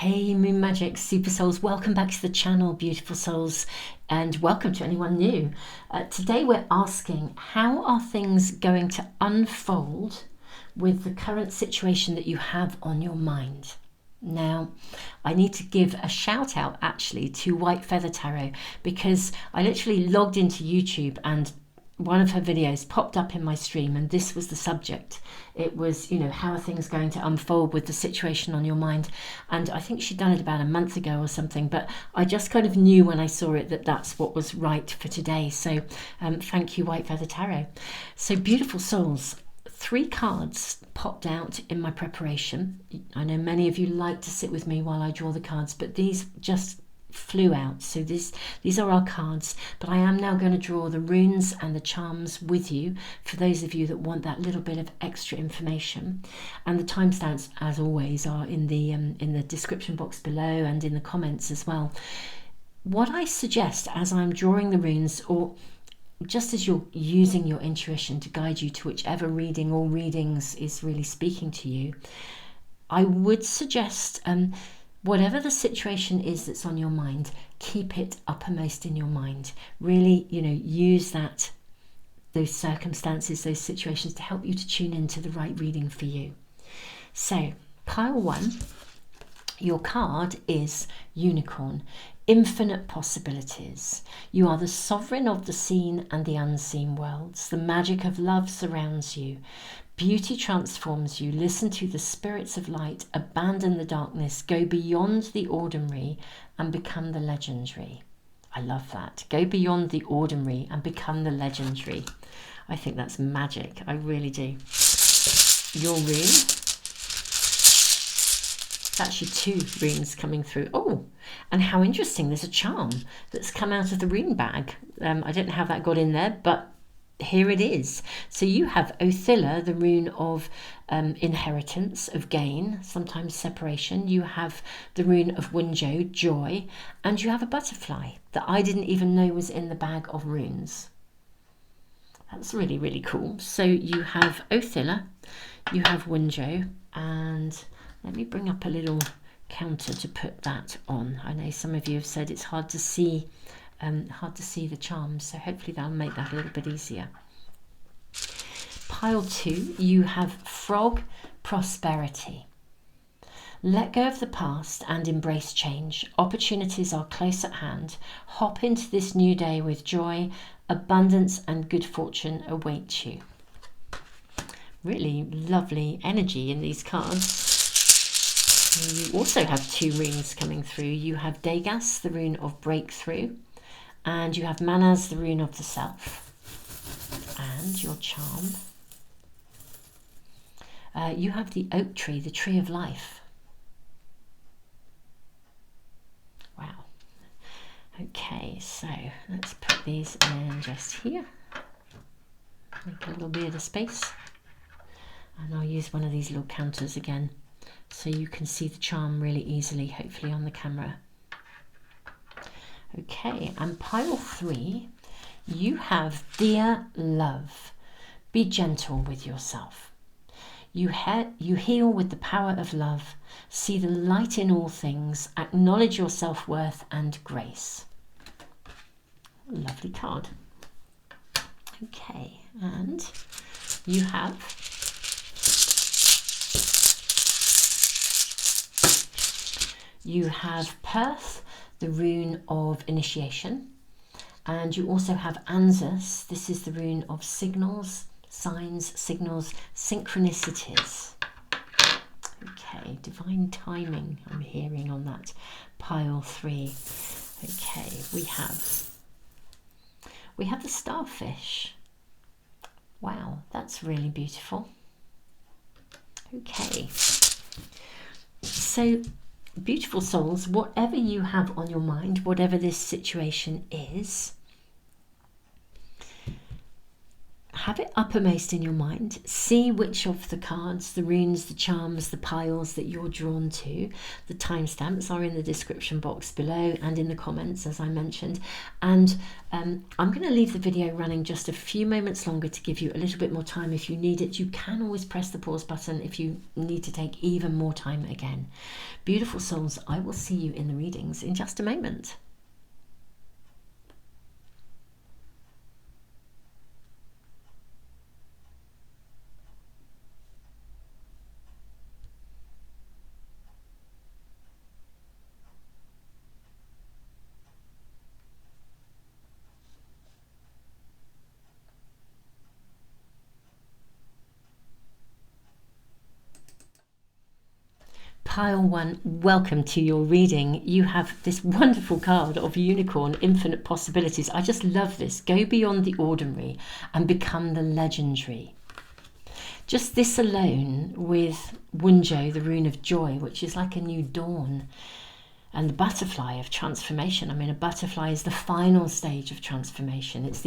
Hey Moon Magic Super Souls, welcome back to the channel, beautiful souls, and welcome to anyone new. Today we're asking, how are things going to unfold with the current situation that you have on your mind? Now, I need to give a shout out actually to White Feather Tarot, because I literally logged into YouTube and one of her videos popped up in my stream, and this was the subject. It was, how are things going to unfold with the situation on your mind? And I think she'd done it about a month ago or something, but I just kind of knew when I saw it that that's what was right for today. So thank you, White Feather Tarot. So beautiful souls, 3 cards popped out in my preparation. I know many of you like to sit with me while I draw the cards, but these just flew out. So these are our cards, but I am now going to draw the runes and the charms with you for those of you that want that little bit of extra information. And the timestamps, as always, are in the description box below and in the comments as well. What I suggest as I'm drawing the runes, or just as you're using your intuition to guide you to whichever reading or readings is really speaking to you, I would suggest whatever the situation is that's on your mind, keep it uppermost in your mind. Really, use those circumstances, those situations to help you to tune into the right reading for you. So, pile 1, your card is Unicorn. Infinite possibilities. You are the sovereign of the seen and the unseen worlds. The magic of love surrounds you. Beauty transforms you. Listen to the spirits of light. Abandon the darkness. Go beyond the ordinary and become the legendary. I love that. Go beyond the ordinary and become the legendary. I think that's magic. I really do. Your rune. It's actually 2 runes coming through. Oh, and how interesting. There's a charm that's come out of the rune bag. I don't know how that got in there, but here it is. So you have Othilla, the rune of inheritance, of gain, sometimes separation. You have the rune of Wunjo, joy, and you have a butterfly that I didn't even know was in the bag of runes. That's really, really cool. So you have Othilla, you have Wunjo, and let me bring up a little counter to put that on. I know some of you have said it's hard to see the charms, so hopefully that'll make that a little bit easier. Pile 2, you have Frog, prosperity. Let go of the past and embrace change. Opportunities are close at hand. Hop into this new day with joy. Abundance and good fortune await you. Really lovely energy in these cards. You also have 2 runes coming through. You have Degas, the rune of breakthrough, and you have Manas, the rune of the self. And your charm. You have the oak tree, the tree of life. Wow. Okay, so let's put these in just here. Make a little bit of space. And I'll use one of these little counters again, so you can see the charm really easily, hopefully on the camera. Okay, and pile 3, you have Dear Love. Be gentle with yourself. You heal with the power of love. See the light in all things. Acknowledge your self-worth and grace. Lovely card. Okay, and you have Perth, the rune of initiation, and you also have Anzus. This is the rune of signals, signs, signals, synchronicities. Okay, divine timing I'm hearing on that pile 3. Okay, we have the starfish. Wow, that's really beautiful. Okay, so beautiful souls, whatever you have on your mind, whatever this situation is, have it uppermost in your mind. See which of the cards, the runes, the charms, the piles that you're drawn to. The timestamps are in the description box below and in the comments, as I mentioned. And I'm going to leave the video running just a few moments longer to give you a little bit more time if you need it. You can always press the pause button if you need to take even more time again. Beautiful souls, I will see you in the readings in just a moment. Pile 1, welcome to your reading. You have this wonderful card of Unicorn, Infinite Possibilities. I just love this. Go beyond the ordinary and become the legendary. Just this alone with Wunjo, the rune of joy, which is like a new dawn, and the butterfly of transformation. I mean, a butterfly is the final stage of transformation. It's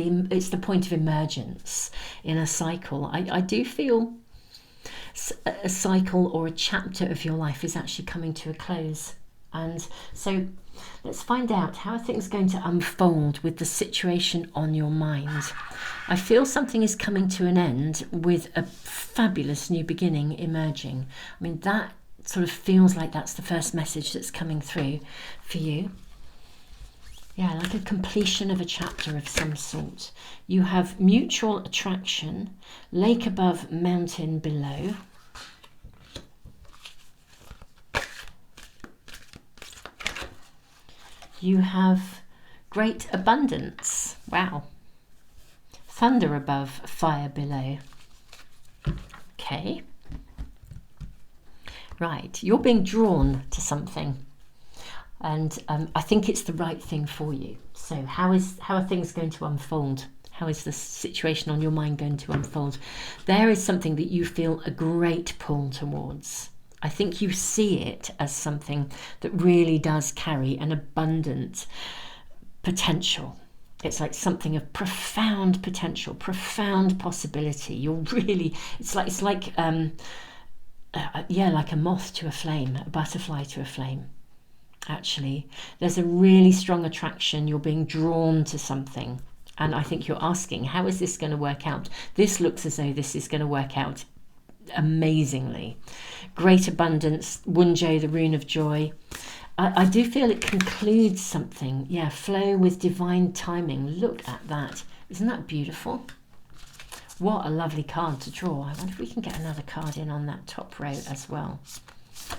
the point of emergence in a cycle. I do feel a cycle or a chapter of your life is actually coming to a close. And so let's find out, how are things going to unfold with the situation on your mind? I feel something is coming to an end with a fabulous new beginning emerging. I mean, that sort of feels like that's the first message that's coming through for you. Yeah, like a completion of a chapter of some sort. You have mutual attraction, lake above, mountain below. You have great abundance. Wow. Thunder above, fire below. Okay. Right, you're being drawn to something. And I think it's the right thing for you. So how are things going to unfold? How is the situation on your mind going to unfold? There is something that you feel a great pull towards. I think you see it as something that really does carry an abundant potential. It's like something of profound potential, profound possibility. You're really, it's like yeah, like a moth to a flame, a butterfly to a flame. Actually, there's a really strong attraction. You're being drawn to something, and I think you're asking, how is this going to work out? This looks as though this is going to work out amazingly. Great abundance, Wunjo, the rune of joy. I do feel it concludes something. Yeah, flow with divine timing. Look at that. Isn't that beautiful? What a lovely card to draw. I wonder if we can get another card in on that top row as well.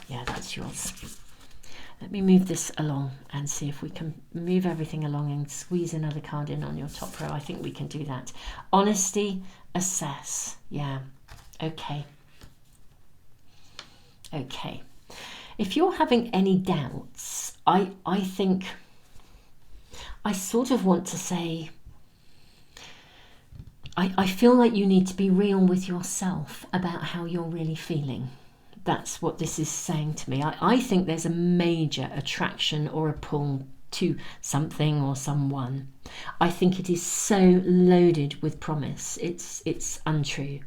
Yeah, that's yours. Let me move this along and see if we can move everything along and squeeze another card in on your top row. I think we can do that. Honesty, assess. Yeah. Okay. Okay. If you're having any doubts, I think I sort of want to say, I feel like you need to be real with yourself about how you're really feeling. That's what this is saying to me. I think there's a major attraction or a pull to something or someone. I think it is so loaded with promise. It's untrue.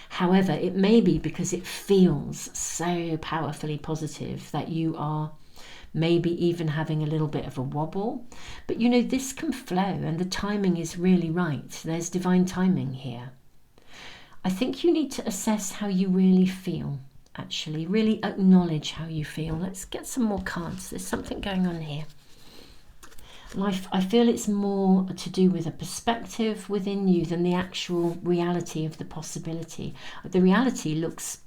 However, it may be because it feels so powerfully positive that you are maybe even having a little bit of a wobble. But you know, this can flow and the timing is really right. There's divine timing here. I think you need to assess how you really feel, actually. Really acknowledge how you feel. Let's get some more cards. There's something going on here. I feel it's more to do with a perspective within you than the actual reality of the possibility. The reality looks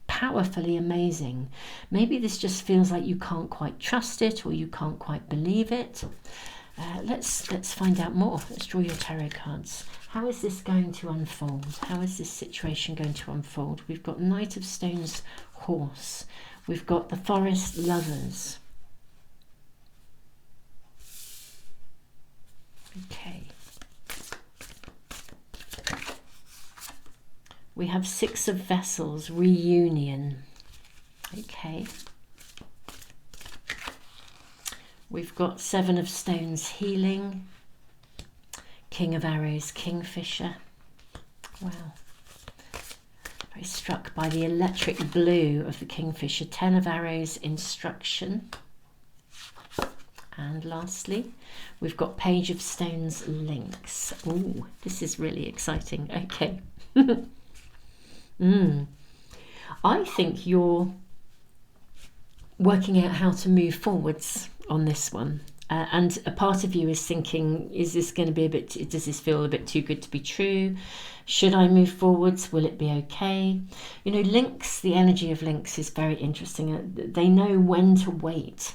powerfully amazing. Maybe this just feels like you can't quite trust it or you can't quite believe it. Let's find out more. Let's draw your tarot cards. How is this going to unfold? How is this situation going to unfold? We've got Knight of Stones, Horse. We've got the Forest, Lovers. Okay. We have Six of Vessels, Reunion. Okay. We've got Seven of Stones, Healing. King of Arrows, Kingfisher. Wow. Very struck by the electric blue of the Kingfisher. 10 of Arrows, instruction. And lastly, we've got Page of Stones, links. Oh, this is really exciting. Okay. I think you're working out how to move forwards on this one. And a part of you is thinking, is this going to be a bit, does this feel a bit too good to be true? Should I move forwards? Will it be okay? You know, links, the energy of links is very interesting. They know when to wait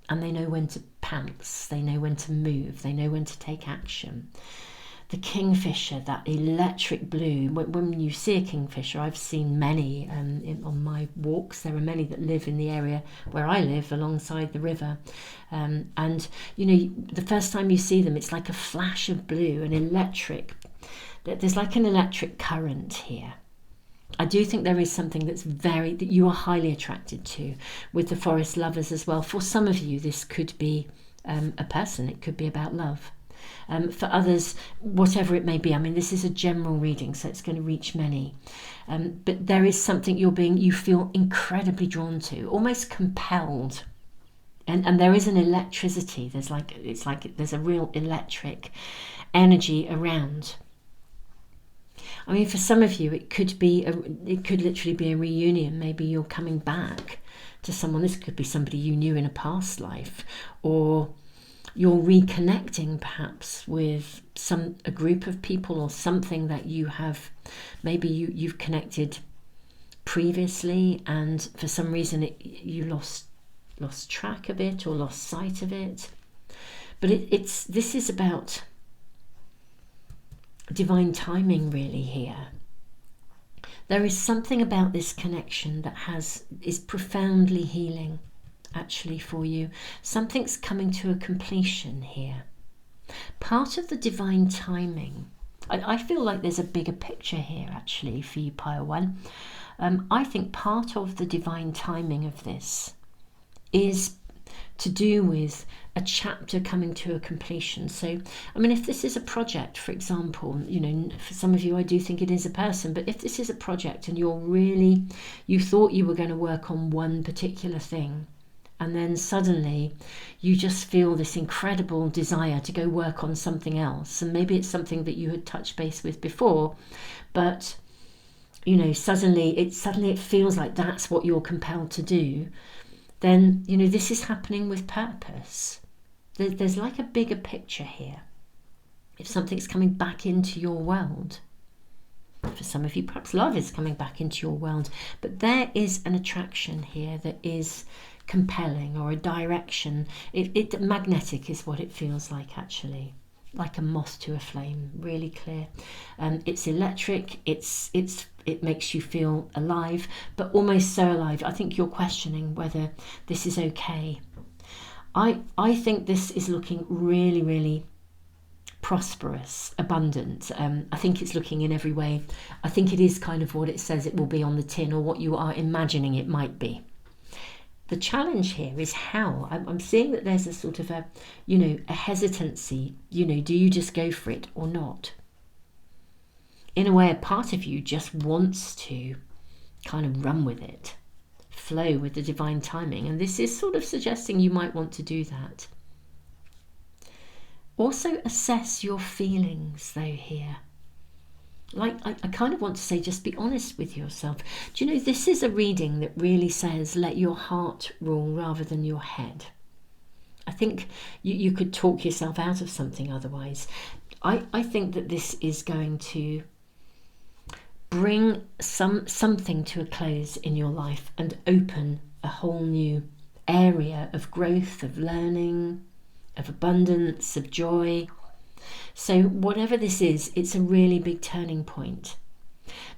and they know when to pounce. They know when to move. They know when to take action. The Kingfisher, that electric blue, when you see a Kingfisher, I've seen many on my walks. There are many that live in the area where I live alongside the river. And, you know, the first time you see them, it's like a flash of blue, an electric. There's like an electric current here. I do think there is something that you are highly attracted to with the forest lovers as well. For some of you, this could be a person. It could be about love. For others, whatever it may be, I mean, this is a general reading, so it's going to reach many. But there is something you feel incredibly drawn to, almost compelled. And there is an electricity. There's a real electric energy around. I mean, for some of you, it could literally be a reunion. Maybe you're coming back to someone. This could be somebody you knew in a past life, or you're reconnecting perhaps with a group of people or something that you have, maybe you've connected previously, and for some reason you lost track of it or lost sight of it. But this is about divine timing really here. There is something about this connection that is profoundly healing actually for you. Something's coming to a completion here. Part of the divine timing, I feel like there's a bigger picture here actually for you, Pile 1. I think part of the divine timing of this is to do with a chapter coming to a completion. So, I mean, if this is a project, for example, you know, for some of you, I do think it is a person, but if this is a project and you thought you were going to work on one particular thing, and then suddenly you just feel this incredible desire to go work on something else, and maybe it's something that you had touched base with before, but you know, suddenly it feels like that's what you're compelled to do. Then, you know, this is happening with purpose. There's like a bigger picture here. If something's coming back into your world, for some of you, perhaps love is coming back into your world, but there is an attraction here that is compelling, or a direction. Magnetic is what it feels like actually, like a moth to a flame, really clear. It's electric, it makes you feel alive, but almost so alive. I think you're questioning whether this is okay. I think this is looking really, really prosperous, abundant. I think it's looking in every way. I think it is kind of what it says it will be on the tin, or what you are imagining it might be. The challenge here is how. I'm seeing that there's a sort of a hesitancy. You know, do you just go for it or not? In a way, a part of you just wants to kind of run with it, flow with the divine timing. And this is sort of suggesting you might want to do that. Also assess your feelings though here. Like, I kind of want to say, just be honest with yourself. Do you know, this is a reading that really says, let your heart rule rather than your head. I think you could talk yourself out of something otherwise. I think that this is going to bring something to a close in your life and open a whole new area of growth, of learning, of abundance, of joy. So whatever this is, it's a really big turning point.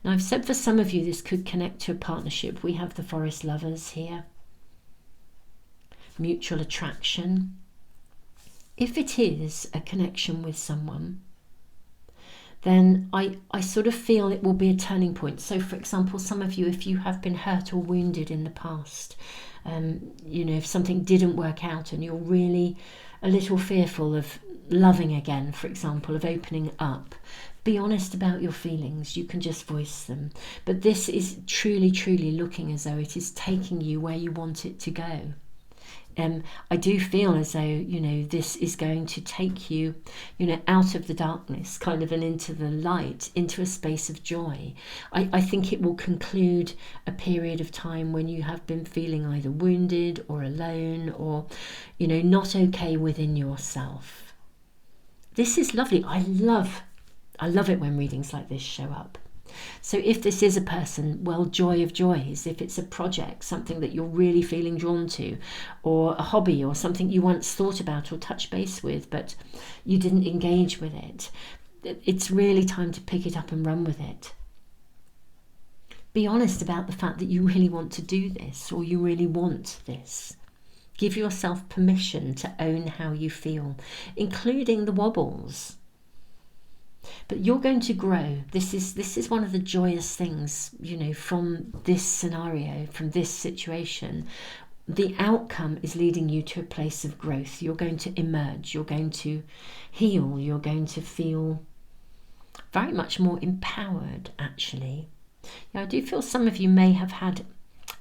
Now, I've said for some of you this could connect to a partnership. We have the forest lovers here. Mutual attraction. If it is a connection with someone, then I sort of feel it will be a turning point. So, for example, some of you, if you have been hurt or wounded in the past, if something didn't work out and you're really a little fearful of loving again, for example, of opening up, Be honest about your feelings. You can just voice them. But this is truly, truly looking as though it is taking you where you want it to go. I do feel as though, this is going to take you, out of the darkness, kind of, and into the light, into a space of joy. I think it will conclude a period of time when you have been feeling either wounded or alone or, not okay within yourself. This is lovely. I love it when readings like this show up. So if this is a person, well, joy of joys. If it's a project, something that you're really feeling drawn to, or a hobby, or something you once thought about or touched base with, but you didn't engage with it, it's really time to pick it up and run with it. Be honest about the fact that you really want to do this, or you really want this. Give yourself permission to own how you feel, including the wobbles. But you're going to grow. This is one of the joyous things, from this scenario, from this situation. The outcome is leading you to a place of growth. You're going to emerge. You're going to heal. You're going to feel very much more empowered, actually. I do feel some of you may have had,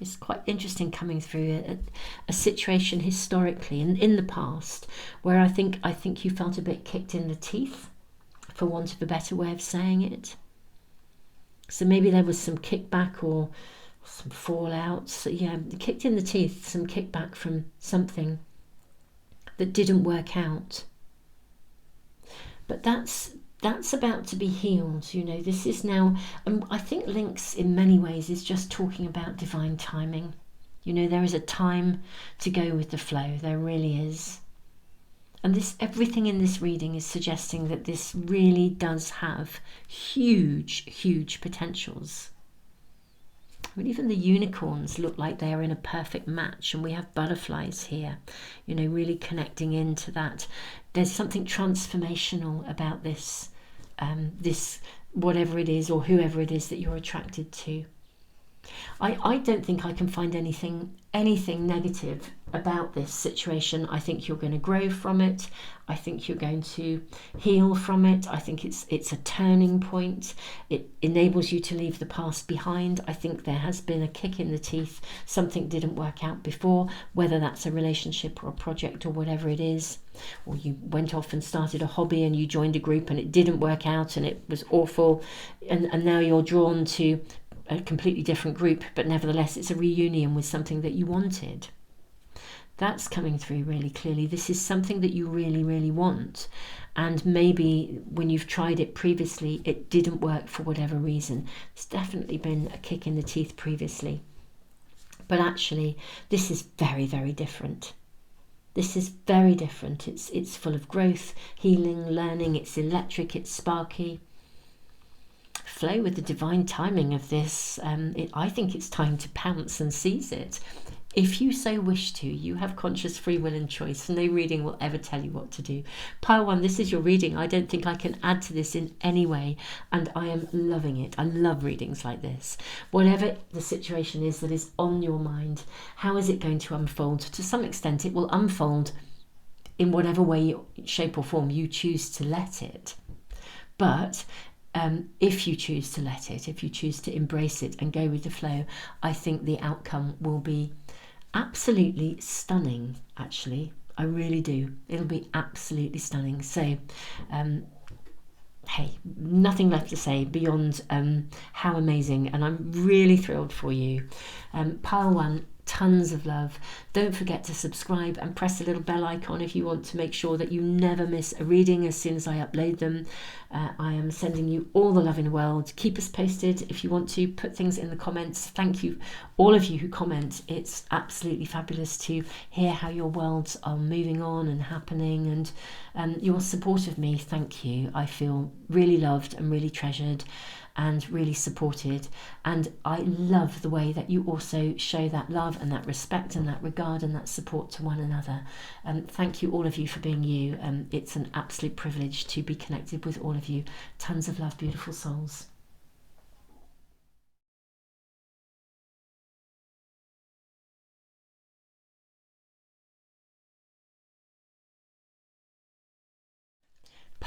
it's quite interesting coming through a situation historically in the past where I think you felt a bit kicked in the teeth, for want of a better way of saying it. So maybe there was some kickback or some fallout. So yeah, kicked in the teeth, some kickback from something that didn't work out. But that's about to be healed. This is now, I think links in many ways is just talking about divine timing. There is a time to go with the flow. There really is. And everything in this reading is suggesting that this really does have huge, huge potentials. Even the unicorns look like they are in a perfect match, and we have butterflies here, really connecting into that. There's something transformational about this, whatever it is or whoever it is that you're attracted to. I don't think I can find anything negative about this situation. I think you're going to grow from it. I think you're going to heal from it. I think it's a turning point. It enables you to leave the past behind. I think there has been a kick in the teeth. Something didn't work out before, whether that's a relationship or a project or whatever it is. Or you went off and started a hobby and you joined a group and it didn't work out and it was awful. And now you're drawn to a completely different group, but nevertheless it's a reunion with something that you wanted. That's coming through really clearly. This is something that you really, really want, and maybe when you've tried it previously it didn't work for whatever reason. It's definitely been a kick in the teeth previously, but actually this is very, very different. This is very different. It's full of growth, healing, learning. It's electric, it's sparky. Flow with the divine timing of this. I think it's time to pounce and seize it. If you so wish to, you have conscious free will and choice. No reading will ever tell you what to do. Pile 1, this is your reading. I don't think I can add to this in any way, and I am loving it. I love readings like this. Whatever the situation is that is on your mind, how is it going to unfold? To some extent, it will unfold in whatever way, shape or form you choose to let it. But if you choose to let it, if you choose to embrace it and go with the flow, I think the outcome will be absolutely stunning, actually. I really do. It'll be absolutely stunning. So, hey, nothing left to say beyond how amazing, and I'm really thrilled for you. Pile 1, tons of love. Don't forget to subscribe and press the little bell icon if you want to make sure that you never miss a reading as soon as I upload them. I am sending you all the love in the world. Keep us posted if you want to. Put things in the comments. Thank you, all of you who comment. It's absolutely fabulous to hear how your worlds are moving on and happening, and your support of me. Thank you. I feel really loved and really treasured and really supported, and I love the way that you also show that love and that respect and that regard and that support to one another. Thank you, all of you, for being you. It's an absolute privilege to be connected with all of you. Tons of love, beautiful souls.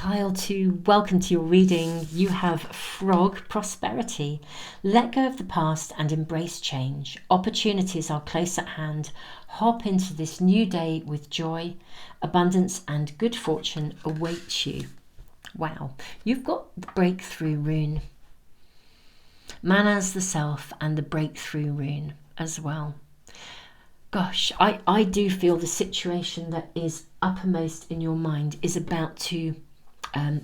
Pile 2, welcome to your reading. You have Frog Prosperity. Let go of the past and embrace change. Opportunities are close at hand. Hop into this new day with joy. Abundance and good fortune await you. Wow, you've got the breakthrough rune. Man as the self and the breakthrough rune as well. Gosh, I do feel the situation that is uppermost in your mind is about to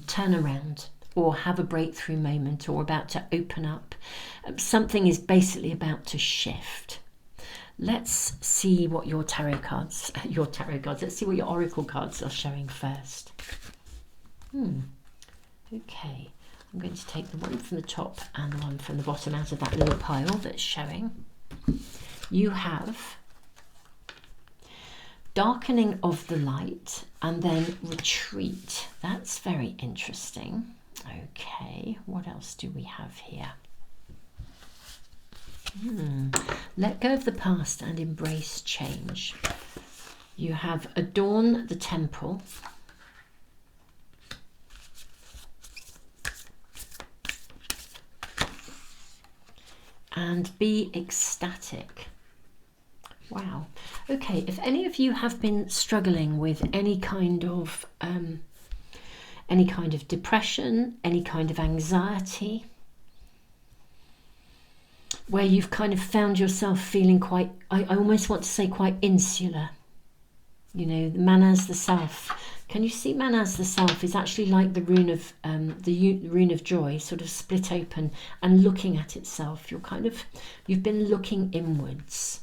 turn around or have a breakthrough moment or about to open up. Something is basically about to shift. Let's see what your tarot cards, let's see what your oracle cards are showing first. Okay, I'm going to take the one from the top and the one from the bottom out of that little pile that's showing. You have darkening of the light and then retreat. That's very interesting. Okay, what else do we have here? Let go of the past and embrace change. You have adorn the temple. And be ecstatic. Wow. Okay, if any of you have been struggling with any kind of depression, any kind of anxiety, where you've kind of found yourself feeling quite, I almost want to say quite insular. You know, the man as the self. Can you see man as the self is actually like the rune of rune of joy, sort of split open and looking at itself. You've been looking inwards.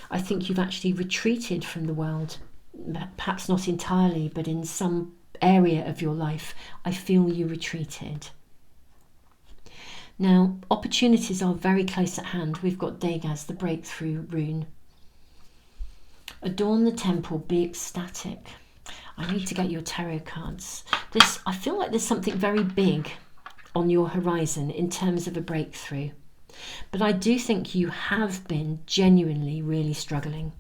I think you've actually retreated from the world, perhaps not entirely, but in some area of your life, I feel you retreated. Now, opportunities are very close at hand. We've got Degas, the breakthrough rune. Adorn the temple, be ecstatic. I need to get your tarot cards. I feel like there's something very big on your horizon in terms of a breakthrough. But I do think you have been genuinely really struggling.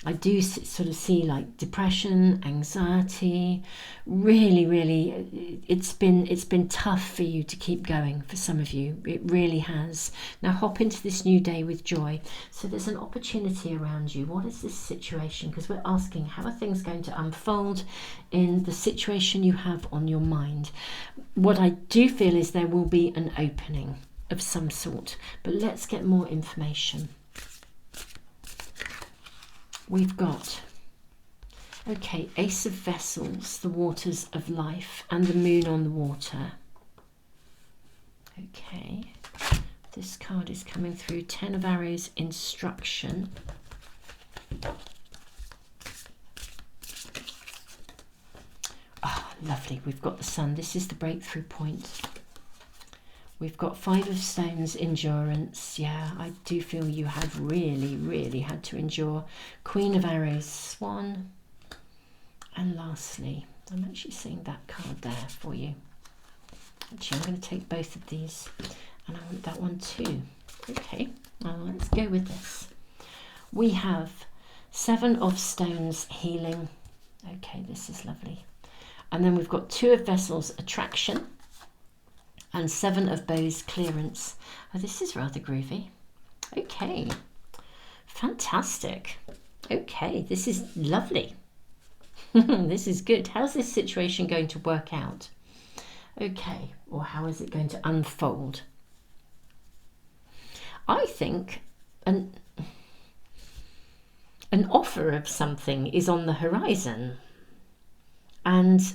I do sort of see like depression, anxiety, really, it's been tough for you to keep going for some of you. It really has. Now hop into this new day with joy. So there's an opportunity around you. What is this situation? Because we're asking, how are things going to unfold in the situation you have on your mind? What I do feel is there will be an opening of some sort, but let's get more information. We've got, okay, Ace of Vessels, the waters of life, and the moon on the water. Okay, this card is coming through, 10 of Arrows, instruction. Ah, lovely, we've got the sun. This is the breakthrough point. We've got 5 of Stones, endurance. Yeah, I do feel you have really had to endure. Queen of Arrows, Swan. And lastly, I'm actually seeing that card there for you. Actually, I'm going to take both of these. And I want that one too. Okay, now let's go with this. We have 7 of Stones, healing. Okay, this is lovely. And then we've got 2 of Vessels, attraction. And 7 of Bows, clearance. Oh, this is rather groovy. Okay, fantastic. Okay, this is lovely. This is good. How's this situation going to work out? Okay, or how is it going to unfold? I think an offer of something is on the horizon. And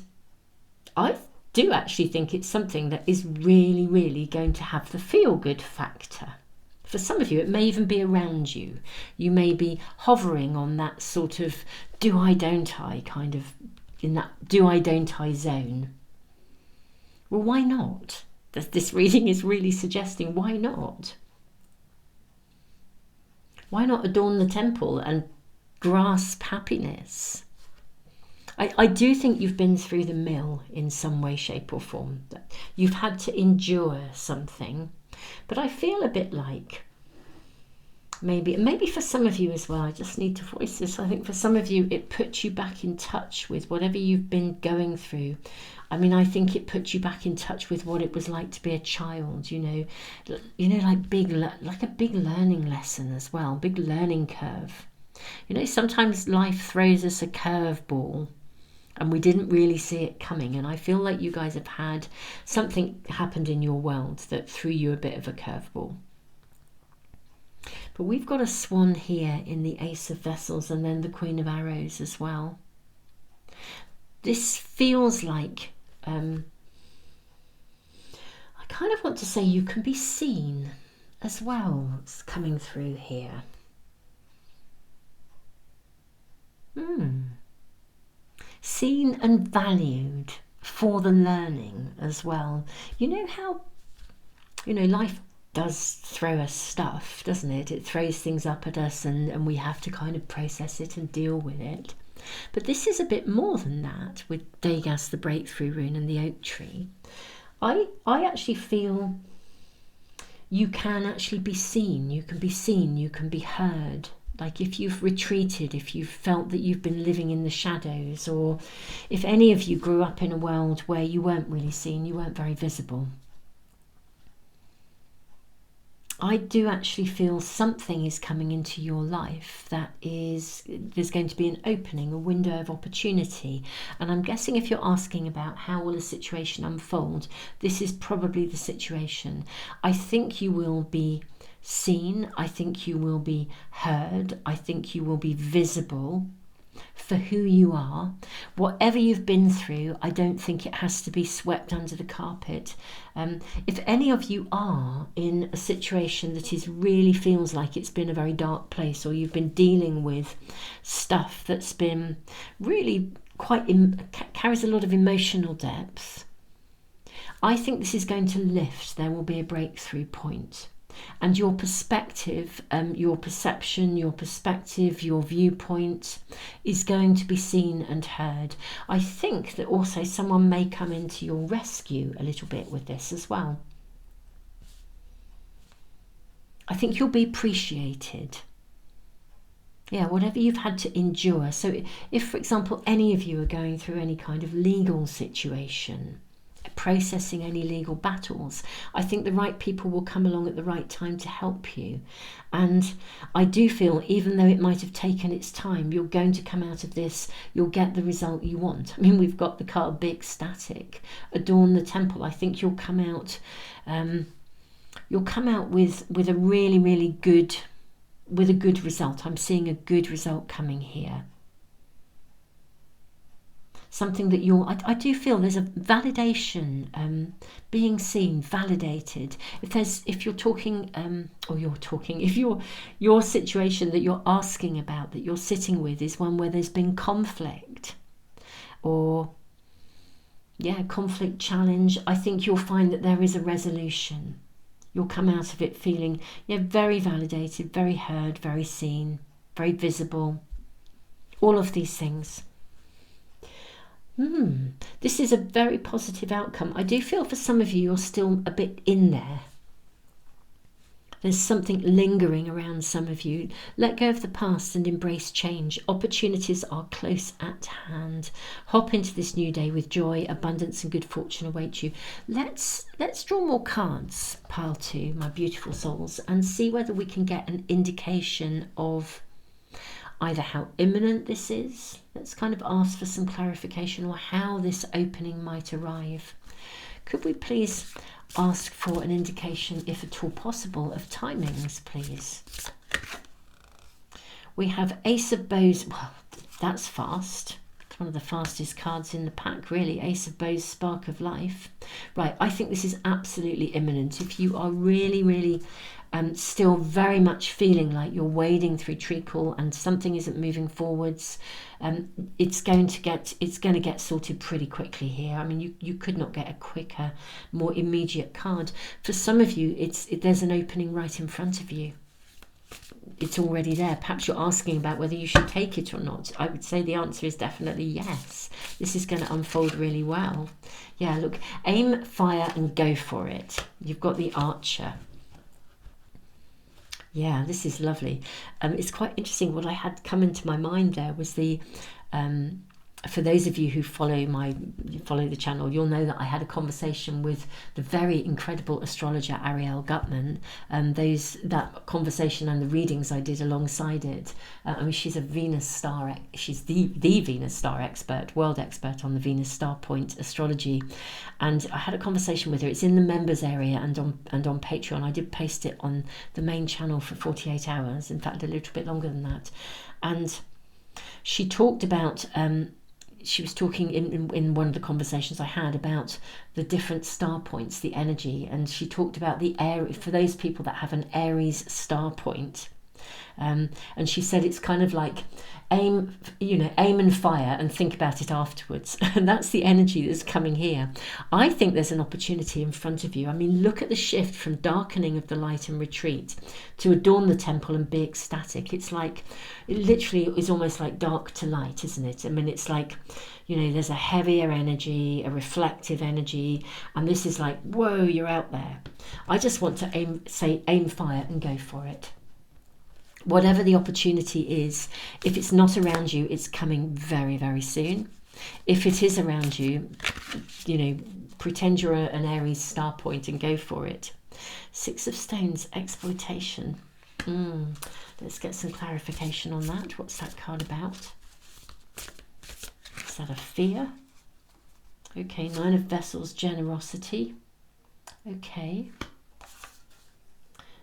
I do actually think it's something that is really going to have the feel-good factor. For some of you, it may even be around you. You may be hovering on that sort of do I, don't I, kind of in that do I, don't I zone. Well, why not? This reading is really suggesting why not? Why not adorn the temple and grasp happiness? I do think you've been through the mill in some way, shape or form. You've had to endure something. But I feel a bit like maybe for some of you as well, I just need to voice this. I think for some of you, it puts you back in touch with whatever you've been going through. I mean, I think it puts you back in touch with what it was like to be a child, like a big learning lesson as well, big learning curve. Sometimes life throws us a curveball and we didn't really see it coming. And I feel like you guys have had something happened in your world that threw you a bit of a curveball. But we've got a swan here in the Ace of Vessels and then the Queen of Arrows as well. This feels like, I kind of want to say you can be seen as well. It's coming through here. Seen and valued for the learning as well. You know how, life does throw us stuff, doesn't it? It throws things up at us and we have to kind of process it and deal with it. But this is a bit more than that with Degas, the breakthrough rune, and the oak tree. I actually feel you can actually be seen. You can be seen, you can be heard. Like if you've retreated, if you've felt that you've been living in the shadows, or if any of you grew up in a world where you weren't really seen, you weren't very visible. I do actually feel something is coming into your life there's going to be an opening, a window of opportunity. And I'm guessing if you're asking about how will a situation unfold, this is probably the situation. I think you will be seen. I think you will be heard. I think you will be visible for who you are. Whatever you've been through, I don't think it has to be swept under the carpet. If any of you are in a situation that really feels like it's been a very dark place, or you've been dealing with stuff that's been really carries a lot of emotional depth, I think this is going to lift. There will be a breakthrough point. And your perspective, your perception, your perspective, your viewpoint is going to be seen and heard. I think that also someone may come into your rescue a little bit with this as well. I think you'll be appreciated. Yeah, whatever you've had to endure. So if, for example, any of you are going through any kind of legal situation, processing any legal battles, I think the right people will come along at the right time to help you. And I do feel, even though it might have taken its time, you're going to come out of this, you'll get the result you want. I mean, we've got the card Big Static, Adorn the Temple. I think you'll come out with a really, really good, with a good result. I'm seeing a good result coming here. Something that I do feel there's a validation, being seen, validated. If your situation that you're asking about, that you're sitting with, is one where there's been conflict, or conflict, challenge, I think you'll find that there is a resolution. You'll come out of it feeling very validated, very heard, very seen, very visible, all of these things. This is a very positive outcome. I do feel for some of you, you're still a bit in there. There's something lingering around some of you. Let go of the past and embrace change. Opportunities are close at hand. Hop into this new day with joy, abundance and good fortune await you. Let's draw more cards, pile 2, my beautiful souls, and see whether we can get an indication of either how imminent this is, let's kind of ask for some clarification, or how this opening might arrive. Could we please ask for an indication, if at all possible, of timings, please? We have Ace of Bows. Well, that's fast. It's one of the fastest cards in the pack, really. Ace of Bows, Spark of Life. Right, I think this is absolutely imminent. If you are really, really still very much feeling like you're wading through treacle and something isn't moving forwards, it's going to get sorted pretty quickly here. I mean, you could not get a quicker, more immediate card. For some of you, there's an opening right in front of you. It's already there. Perhaps you're asking about whether you should take it or not. I would say the answer is definitely yes. This is going to unfold really well. Yeah, look, aim, fire and go for it. You've got the Archer. Yeah, this is lovely. It's quite interesting. What I had come into my mind there was um, for those of you who follow the channel, you'll know that I had a conversation with the very incredible astrologer Ariel Gutman. That conversation and the readings I did alongside it. I mean, she's a Venus star. She's the Venus star expert, world expert on the Venus star point astrology. And I had a conversation with her. It's in the members area and on Patreon. I did post it on the main channel for 48 hours. In fact, a little bit longer than that. And she talked about. She was talking in one of the conversations I had about the different star points, the energy, and she talked about the Aries, for those people that have an Aries star point. And she said it's kind of like aim and fire and think about it afterwards. And that's the energy that's coming here. I think there's an opportunity in front of you. I mean, look at the shift from darkening of the light and retreat to adorn the temple and be ecstatic. It's like, it literally is almost like dark to light, isn't it? I mean, it's like, there's a heavier energy, a reflective energy, and this is like, whoa, you're out there. I just want to aim fire and go for it. Whatever the opportunity is, if it's not around you, it's coming very, very soon. If it is around you, pretend you're an Aries star point and go for it. Six of Stones, exploitation. Let's get some clarification on that. What's that card about? Is that a fear? Okay, Nine of Vessels, generosity. Okay.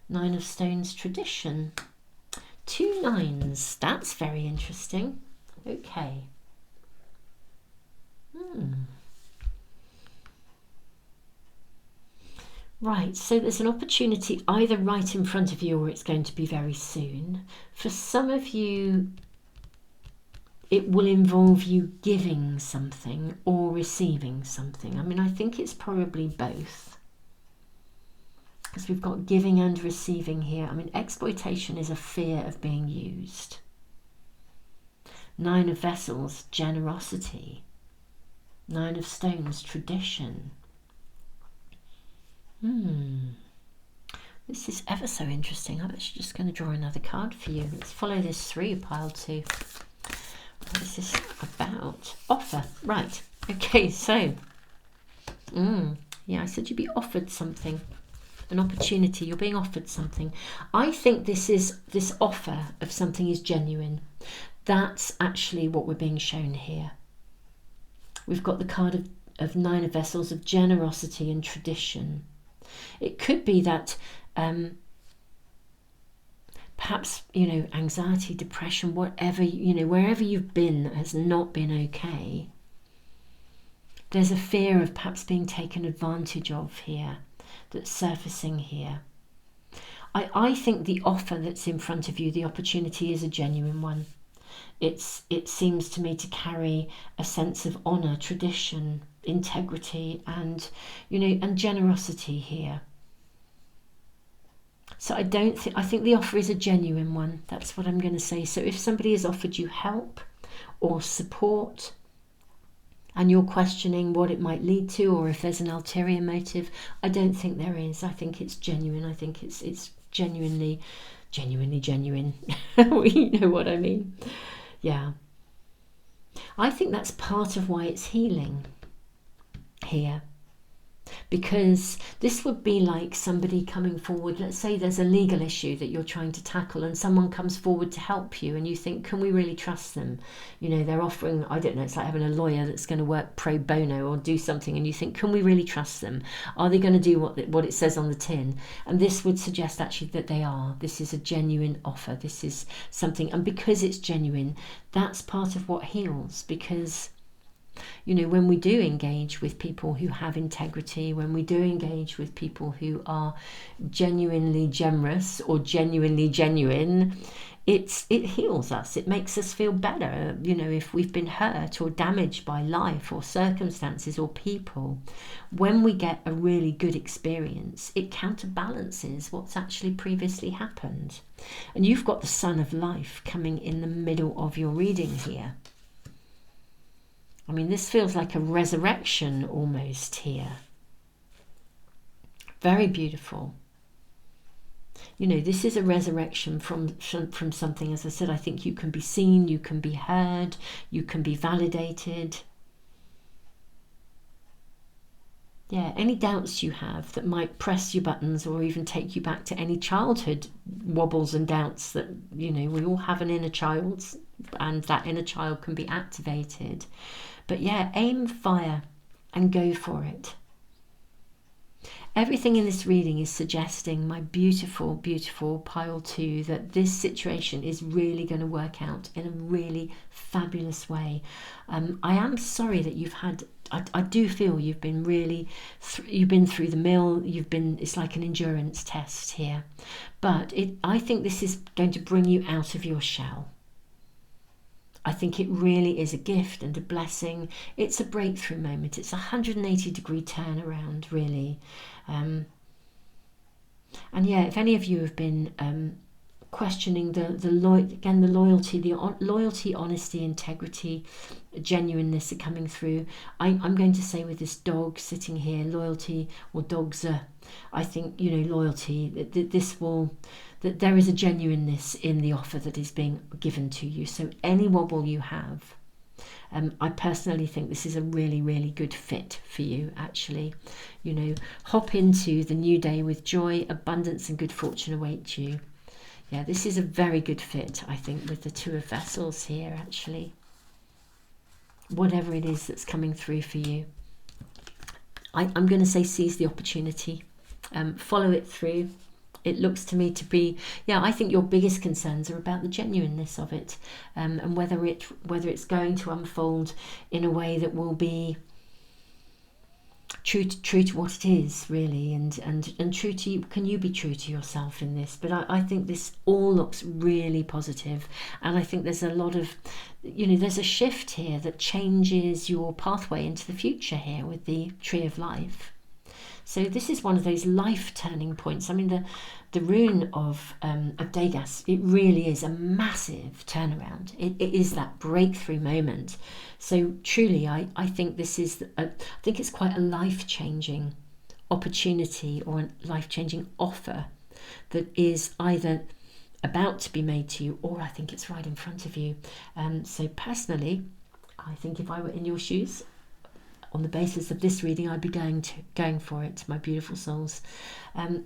Nine of Stones, tradition. 2 nines, that's very interesting. Okay. Right, so there's an opportunity either right in front of you or it's going to be very soon. For some of you, it will involve you giving something or receiving something. I mean, I think it's probably both. Because we've got giving and receiving here. I mean, exploitation is a fear of being used. Nine of Vessels, generosity. Nine of Stones, tradition. This is ever so interesting. I'm actually just going to draw another card for you. Let's follow this through, pile 2. What is this about? Offer. Right. Okay, so. Yeah, I said you'd be offered something. An opportunity, you're being offered something. I think this offer of something is genuine. That's actually what we're being shown here. We've got the card of Nine of Vessels, of generosity and tradition. It could be that perhaps, anxiety, depression, whatever, wherever you've been has not been okay. There's a fear of perhaps being taken advantage of here. That's surfacing here. I think the offer that's in front of you, the opportunity, is a genuine one. It seems to me to carry a sense of honour, tradition, integrity, and and generosity here. So I think the offer is a genuine one. That's what I'm going to say. So if somebody has offered you help or support, and you're questioning what it might lead to, or if there's an ulterior motive, I don't think there is. I think it's genuine. I think it's genuinely genuine. You know what I mean? Yeah. I think that's part of why it's healing here. Because this would be like somebody coming forward. Let's say there's a legal issue that you're trying to tackle and someone comes forward to help you and you think, can we really trust them? They're offering, I don't know, it's like having a lawyer that's going to work pro bono or do something, and you think, can we really trust them? Are they going to do what it says on the tin? And this would suggest actually that they are. This is a genuine offer. This is something, and because it's genuine, that's part of what heals. Because when we do engage with people who have integrity, when we do engage with people who are genuinely generous or genuinely genuine, it heals us. It makes us feel better. If we've been hurt or damaged by life or circumstances or people, when we get a really good experience, it counterbalances what's actually previously happened. And you've got the Sun of Life coming in the middle of your reading here. I mean, this feels like a resurrection almost here. Very beautiful. You know, this is a resurrection from something. As I said, I think you can be seen, you can be heard, you can be validated. Yeah, any doubts you have that might press your buttons or even take you back to any childhood wobbles and doubts that, you know, we all have an inner child, and that inner child can be activated. But yeah, aim fire and go for it. Everything in this reading is suggesting, my beautiful, beautiful pile 2, that this situation is really going to work out in a really fabulous way. I am sorry that you've had, I do feel you've been really, you've been through the mill, it's like an endurance test here. But I think this is going to bring you out of your shell. I think it really is a gift and a blessing. It's a breakthrough moment. It's a 180-degree turnaround, really. And yeah, if any of you have been questioning the loyalty, honesty, integrity, genuineness are coming through, I'm going to say with this dog sitting here, loyalty, or dogs are, I think, you know, loyalty, that there is a genuineness in the offer that is being given to you. So any wobble you have, I personally think this is a really, really good fit for you, actually. You know, hop into the new day with joy, abundance and good fortune await you. Yeah, this is a very good fit, I think, with the 2 of Vessels here, actually. Whatever it is that's coming through for you, I'm going to say seize the opportunity, follow it through. It looks to me to be, yeah, I think your biggest concerns are about the genuineness of it, and whether it's going to unfold in a way that will be true to what it is, really, and true to you. Can you be true to yourself in this? But I think this all looks really positive, and I think there's a lot of, you know, there's a shift here that changes your pathway into the future here with the Tree of Life. So this is one of those life turning points. I mean, the rune of Degas, it really is a massive turnaround. It is that breakthrough moment. So truly, I think this is, I think it's quite a life-changing opportunity or a life-changing offer that is either about to be made to you, or I think it's right in front of you. So personally, I think if I were in your shoes, on the basis of this reading, I'd be going for it, my beautiful souls.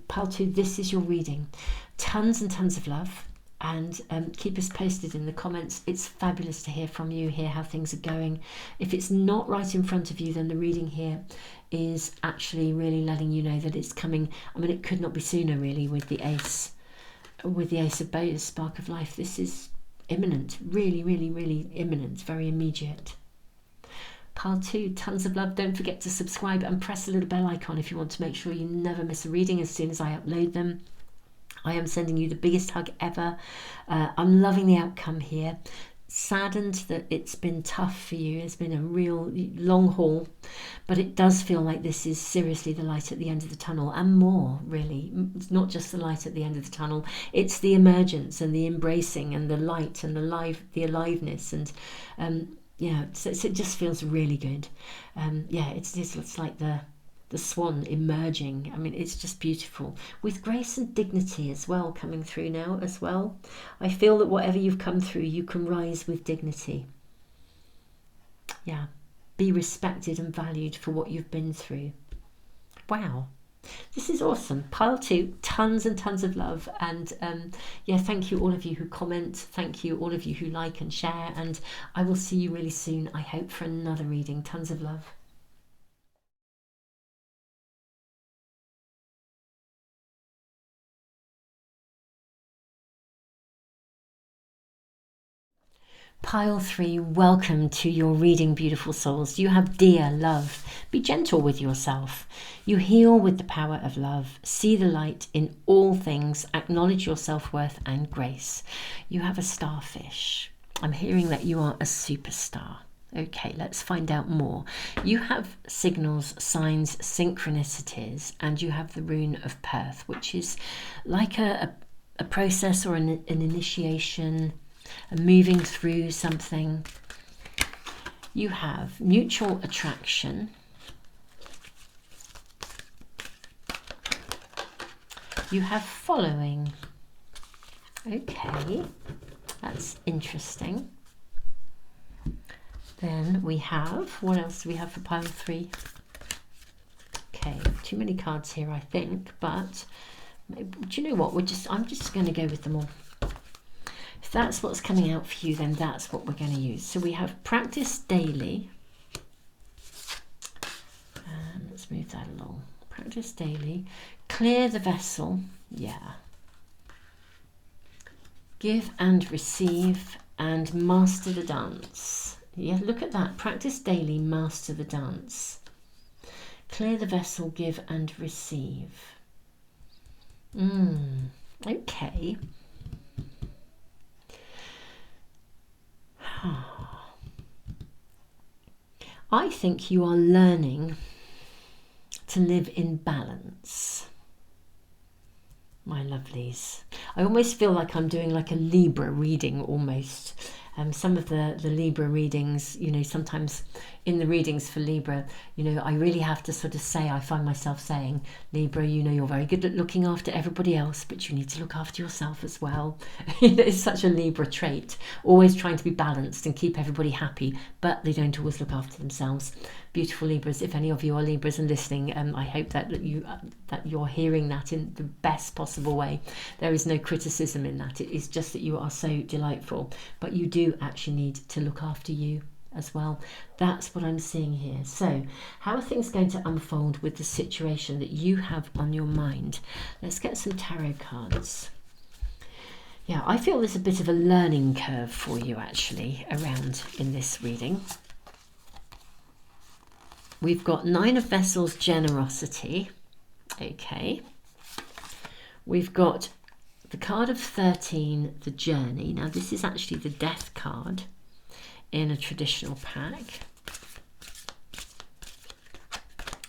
Pile 2, this is your reading. Tons and tons of love, and keep us posted in the comments. It's fabulous to hear from you, hear how things are going. If it's not right in front of you, then the reading here is actually really letting you know that it's coming. I mean, it could not be sooner, really, with the Ace of Bows, Spark of Life. This is imminent, really, really, really imminent, very immediate. Pile 2, tons of love. Don't forget to subscribe and press the little bell icon if you want to make sure you never miss a reading as soon as I upload them. I am sending you the biggest hug ever. I'm loving the outcome here. Saddened that it's been tough for you. It's been a real long haul, but it does feel like this is seriously the light at the end of the tunnel, and more, really. It's not just the light at the end of the tunnel, it's the emergence and the embracing and the light and the aliveness, and yeah, so it just feels really good. Yeah, it's like the swan emerging. I mean, it's just beautiful, with grace and dignity as well coming through now as well. I feel that whatever you've come through, you can rise with dignity. Yeah, be respected and valued for what you've been through. Wow. This is awesome. Pile 2, tons and tons of love, and yeah, thank you all of you who comment, thank you all of you who like and share, and I will see you really soon, I hope, for another reading. Tons of love. Pile 3, welcome to your reading, beautiful souls. You have dear love. Be gentle with yourself. You heal with the power of love. See the light in all things. Acknowledge your self-worth and grace. You have a starfish. I'm hearing that you are a superstar. Okay, let's find out more. You have signals, signs, synchronicities, and you have the rune of Perth, which is like a process or an initiation, moving through something. You have mutual attraction, You have following. Okay, that's interesting. Then we have, what else do we have for pile 3? Okay, too many cards here, I think, but do you know what? I'm just going to go with them all. If that's what's coming out for you, then that's what we're going to use. So we have practice daily. Let's move that along. Practice daily. Clear the vessel. Yeah. Give and receive and master the dance. Yeah, look at that. Practice daily, master the dance. Clear the vessel, give and receive. Okay. I think you are learning to live in balance, my lovelies. I almost feel like I'm doing like a Libra reading almost. Some of the Libra readings, you know, sometimes in the readings for Libra, you know, I really have to sort of say, I find myself saying, Libra, you know, you're very good at looking after everybody else, but you need to look after yourself as well. It's such a Libra trait, always trying to be balanced and keep everybody happy, but they don't always look after themselves. Beautiful Libras, if any of you are Libras and listening, I hope that you're hearing that in the best possible way. There is no criticism in that. It is just that you are so delightful, but you do actually need to look after you as well. That's what I'm seeing here. So how are things going to unfold with the situation that you have on your mind? Let's get some tarot cards. Yeah, I feel there's a bit of a learning curve for you actually around in this reading. We've got 9 of Vessels, generosity. Okay. We've got the card of 13, the journey. Now this is actually the death card in a traditional pack.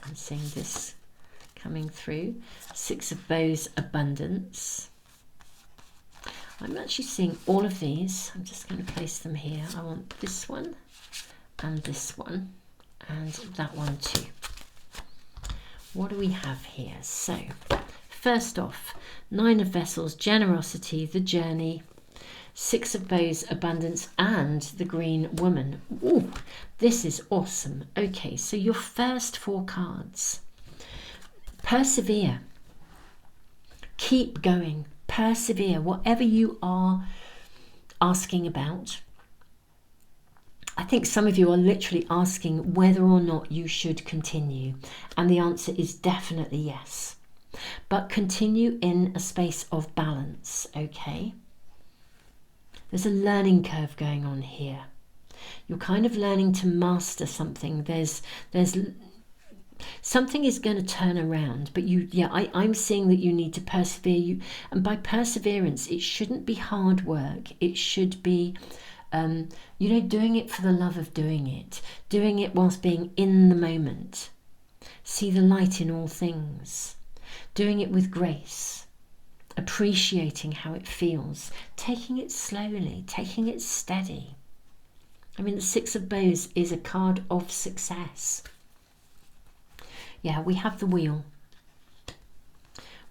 I'm seeing this coming through. 6 of Bows, abundance. I'm actually seeing all of these. I'm just going to place them here. I want this one and this one and that one too. What do we have here? So first off, 9 of Vessels, generosity, the journey, 6 of Bows, abundance, and the green woman. Ooh, this is awesome. Okay, so your first 4 cards. Persevere. Keep going. Persevere. Whatever you are asking about. I think some of you are literally asking whether or not you should continue. And the answer is definitely yes. But continue in a space of balance, okay? There's a learning curve going on here. You're kind of learning to master something. There's something is going to turn around, but I'm seeing that you need to persevere. And by perseverance, it shouldn't be hard work. It should be, doing it for the love of doing it whilst being in the moment. See the light in all things. Doing it with grace. Appreciating how it feels, taking it slowly, taking it steady. I mean, the 6 of Bows is a card of success. Yeah, we have the Wheel.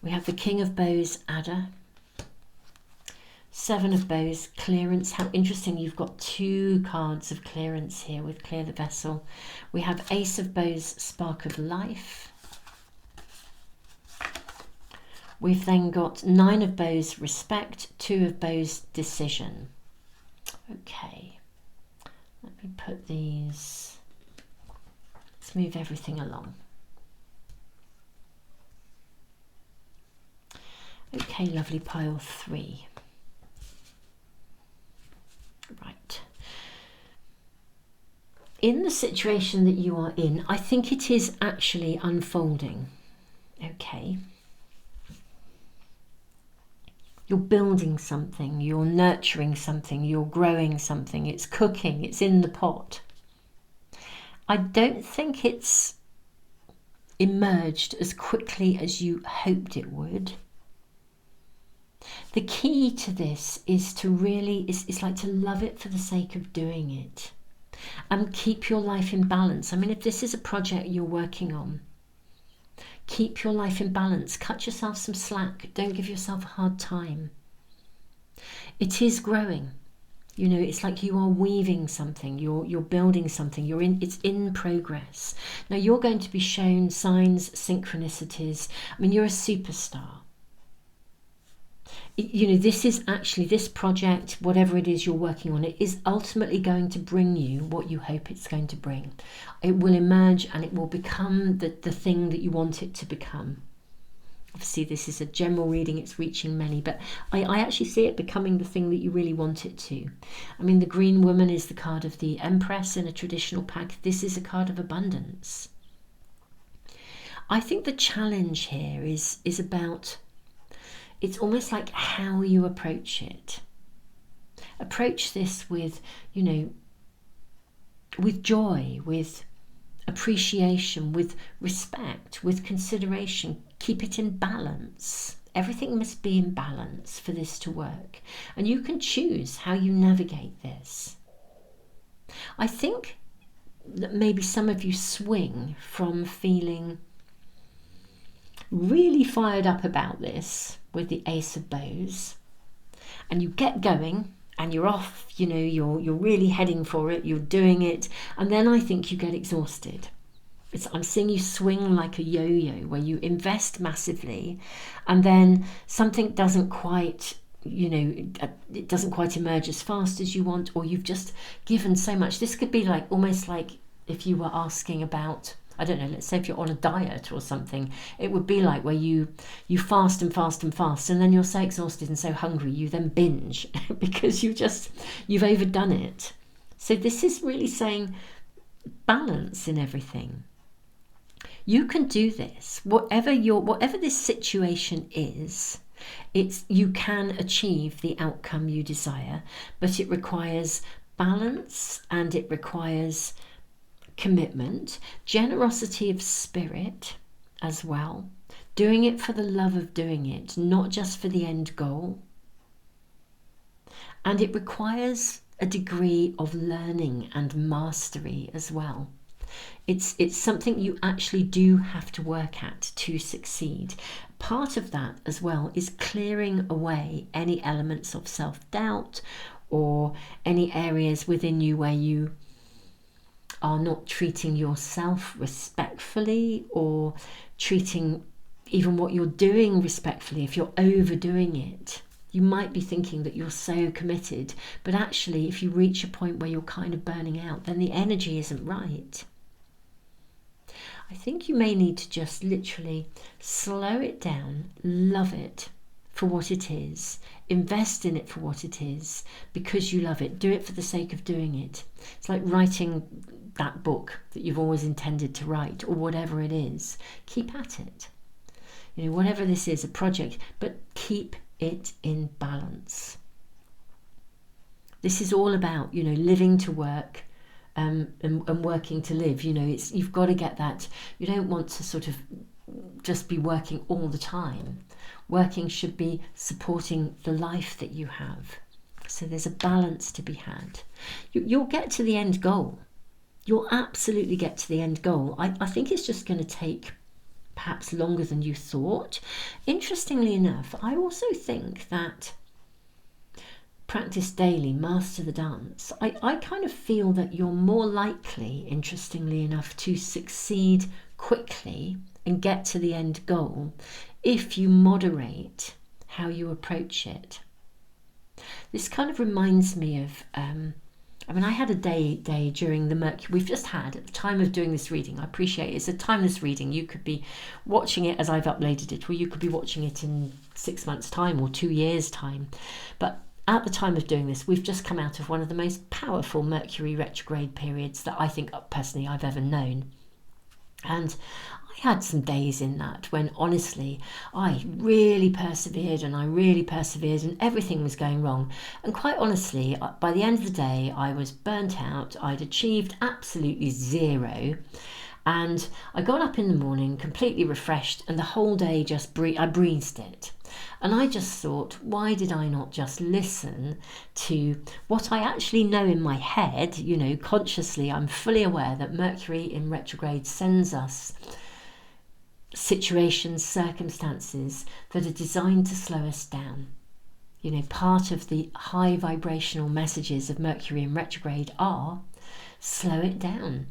We have the King of Bows, adder. 7 of Bows, clearance. How interesting, you've got 2 cards of clearance here with Clear the Vessel. We have Ace of Bows, spark of life. We've then got 9 of Bows, respect, 2 of Bows, decision. Okay, let me put these, let's move everything along. Okay, lovely, pile 3. Right. In the situation that you are in, I think it is actually unfolding. Okay. You're building something, you're nurturing something, you're growing something, it's cooking, it's in the pot. I don't think it's emerged as quickly as you hoped it would. The key to this is to really, it's like to love it for the sake of doing it and keep your life in balance. I mean, if this is a project you're working on, Keep your life in balance. Cut yourself some slack. Don't give yourself a hard time. It is growing. You know, it's like you are weaving something, you're building something, it's in progress. Now you're going to be shown signs, synchronicities. I mean, you're a superstar. You know, this is actually, this project, whatever it is you're working on, it is ultimately going to bring you what you hope it's going to bring. It will emerge and it will become the thing that you want it to become. Obviously, this is a general reading, it's reaching many, but I actually see it becoming the thing that you really want it to. I mean, the green woman is the card of the Empress in a traditional pack. This is a card of abundance. I think the challenge here is about, it's almost like how you approach it. Approach this with, you know, with joy, with appreciation, with respect, with consideration. Keep it in balance. Everything must be in balance for this to work. And you can choose how you navigate this. I think that maybe some of you swing from feeling really fired up about this with the Ace of Bows, and you get going and you're off, you know, you're really heading for it, you're doing it, and then I think you get exhausted. I'm seeing you swing like a yo-yo, where you invest massively and then something doesn't quite, you know, it doesn't quite emerge as fast as you want, or you've just given so much. This could be like almost like if you were asking about, I don't know, let's say if you're on a diet or something, it would be like where you fast and fast and fast, and then you're so exhausted and so hungry, you then binge because you've overdone it. So this is really saying balance in everything. You can do this. Whatever this situation is, you can achieve the outcome you desire, but it requires balance and it requires commitment, generosity of spirit as well, doing it for the love of doing it, not just for the end goal. And it requires a degree of learning and mastery as well. It's something you actually do have to work at to succeed. Part of that as well is clearing away any elements of self-doubt or any areas within you where you are not treating yourself respectfully or treating even what you're doing respectfully. If you're overdoing it, you might be thinking that you're so committed, but actually if you reach a point where you're kind of burning out, then the energy isn't right. I think you may need to just literally slow it down, love it for what it is, invest in it for what it is, because you love it. Do it for the sake of doing it. It's like writing that book that you've always intended to write, or whatever it is. Keep at it. You know, whatever this is, a project, but keep it in balance. This is all about, you know, living to work, and working to live. You know, you've got to get that. You don't want to sort of just be working all the time. Working should be supporting the life that you have. So there's a balance to be had. You'll get to the end goal. You'll absolutely get to the end goal. I think it's just going to take perhaps longer than you thought. Interestingly enough, I also think that practice daily, master the dance. I kind of feel that you're more likely, interestingly enough, to succeed quickly and get to the end goal if you moderate how you approach it. This kind of reminds me of, I mean, I had a day during the Mercury, we've just had, at the time of doing this reading, I appreciate it's a timeless reading. You could be watching it as I've uploaded it, or you could be watching it in 6 months' time or 2 years' time. But at the time of doing this, we've just come out of one of the most powerful Mercury retrograde periods that I think personally I've ever known. And I had some days in that when honestly I really persevered and everything was going wrong. And quite honestly, by the end of the day, I was burnt out. I'd achieved absolutely zero. And I got up in the morning completely refreshed, and the whole day I breezed it. And I just thought, why did I not just listen to what I actually know in my head? You know, consciously, I'm fully aware that Mercury in retrograde sends us situations, circumstances that are designed to slow us down. You know, part of the high vibrational messages of Mercury in retrograde are slow it down,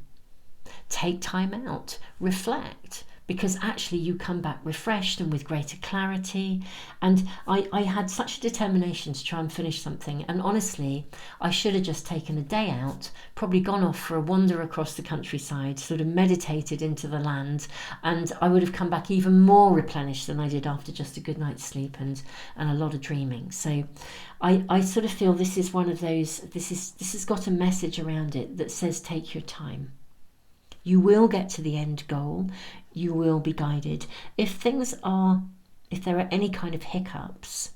take time out, reflect, because actually you come back refreshed and with greater clarity. And I had such a determination to try and finish something, and honestly I should have just taken a day out, probably gone off for a wander across the countryside, sort of meditated into the land, and I would have come back even more replenished than I did after just a good night's sleep and a lot of dreaming. So I sort of feel this is one of those, this has got a message around it that says take your time. You will get to the end goal. You will be guided. If there are any kind of hiccups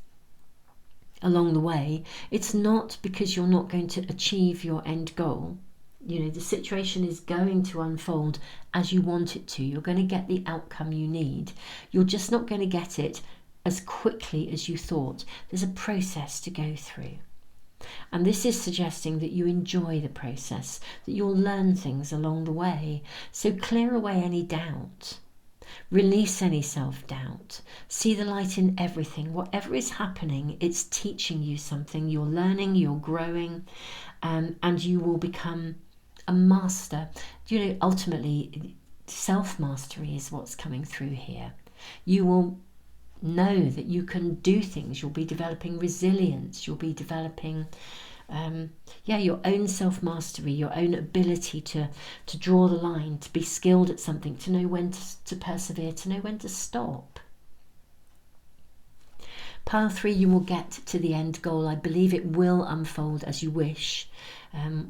along the way, it's not because you're not going to achieve your end goal. You know, the situation is going to unfold as you want it to. You're going to get the outcome you need. You're just not going to get it as quickly as you thought. There's a process to go through. And this is suggesting that you enjoy the process, that you'll learn things along the way. So clear away any doubt, release any self-doubt, see the light in everything. Whatever is happening, it's teaching you something. You're learning, you're growing, and you will become a master. You know, ultimately, self-mastery is what's coming through here. You will know that you can do things. You'll be developing resilience. You'll be developing your own self-mastery, your own ability to draw the line, to be skilled at something, to know when to persevere, to know when to stop. Pile 3, you will get to the end goal. I believe it will unfold as you wish,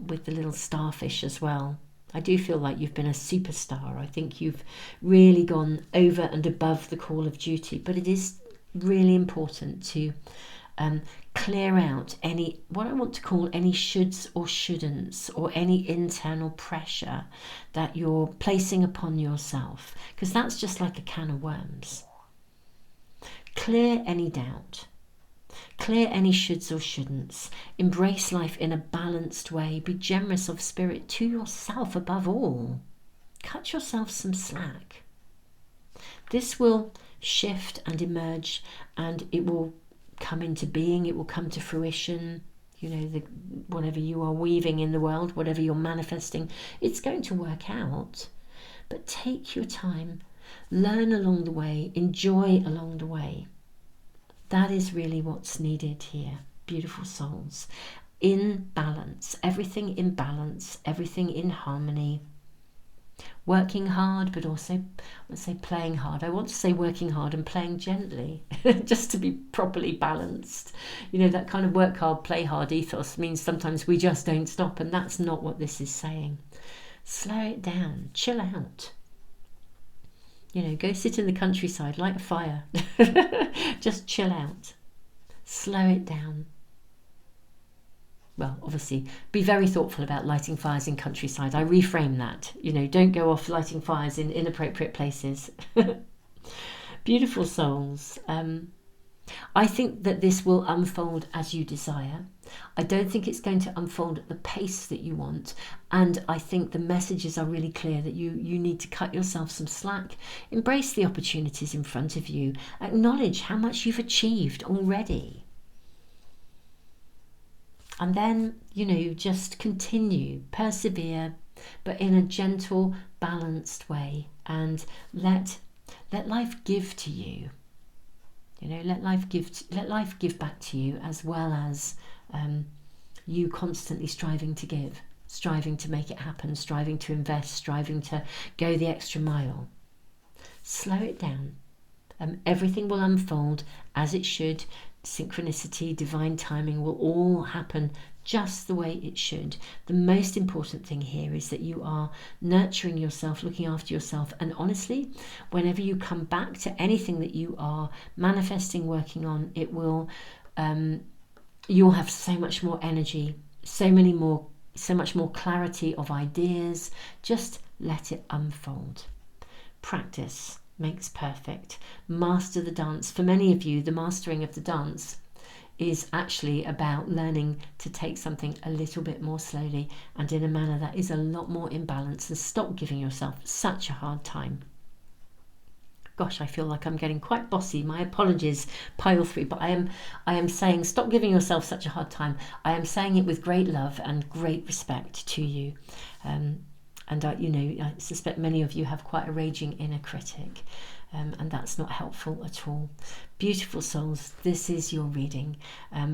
with the little starfish as well. I do feel like you've been a superstar. I think you've really gone over and above the call of duty, but it is really important to clear out any, what I want to call any shoulds or shouldn'ts, or any internal pressure that you're placing upon yourself, because that's just like a can of worms. Clear any doubt. Clear any shoulds or shouldn'ts. Embrace life in a balanced way. Be generous of spirit to yourself above all. Cut yourself some slack. This will shift and emerge, and it will come into being. It will come to fruition. You know, whatever you are weaving in the world, whatever you're manifesting, it's going to work out. But take your time. Learn along the way. Enjoy along the way. That is really what's needed here, beautiful souls. In balance, everything in balance, everything in harmony. Working hard, but also, let's say, playing hard. I want to say working hard and playing gently, just to be properly balanced. You know, that kind of work hard, play hard ethos means sometimes we just don't stop, and that's not what this is saying. Slow it down, chill out. You know, go sit in the countryside, light a fire. Just chill out. Slow it down. Well, obviously, be very thoughtful about lighting fires in countryside. I reframe that. You know, don't go off lighting fires in inappropriate places. Beautiful souls. I think that this will unfold as you desire. I don't think it's going to unfold at the pace that you want. And I think the messages are really clear that you need to cut yourself some slack. Embrace the opportunities in front of you. Acknowledge how much you've achieved already. And then, you know, just continue, persevere, but in a gentle, balanced way. And let life give to you. You know, let life give back to you, as well as you constantly striving to give, striving to make it happen, striving to invest, striving to go the extra mile. Slow it down. Everything will unfold as it should. Synchronicity, divine timing will all happen just the way it should. The most important thing here is that you are nurturing yourself, looking after yourself, and honestly, whenever you come back to anything that you are manifesting, working on, it will you'll have so much more energy, so much more clarity of ideas. Just let it unfold. Practice makes perfect. Master the dance. For many of you, the mastering of the dance is actually about learning to take something a little bit more slowly and in a manner that is a lot more in balance, and stop giving yourself such a hard time. Gosh, I feel like I'm getting quite bossy. My apologies, pile 3. But I am saying, stop giving yourself such a hard time. I am saying it with great love and great respect to you. And I suspect many of you have quite a raging inner critic, and that's not helpful at all. Beautiful souls, this is your reading.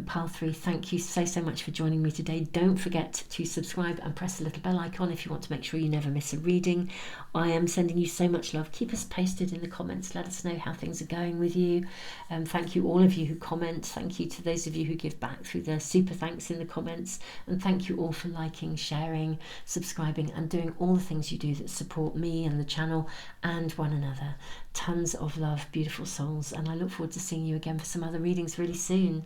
Pile 3, thank you so much for joining me today. Don't forget to subscribe and press the little bell icon if you want to make sure you never miss a reading. I am sending you so much love. Keep us posted in the comments. Let us know how things are going with you. Thank you all of you who comment. Thank you to those of you who give back through the super thanks in the comments. And thank you all for liking, sharing, subscribing, and doing all the things you do that support me and the channel and one another. Tons of love, beautiful souls, and I look forward to seeing you again for some other readings really soon.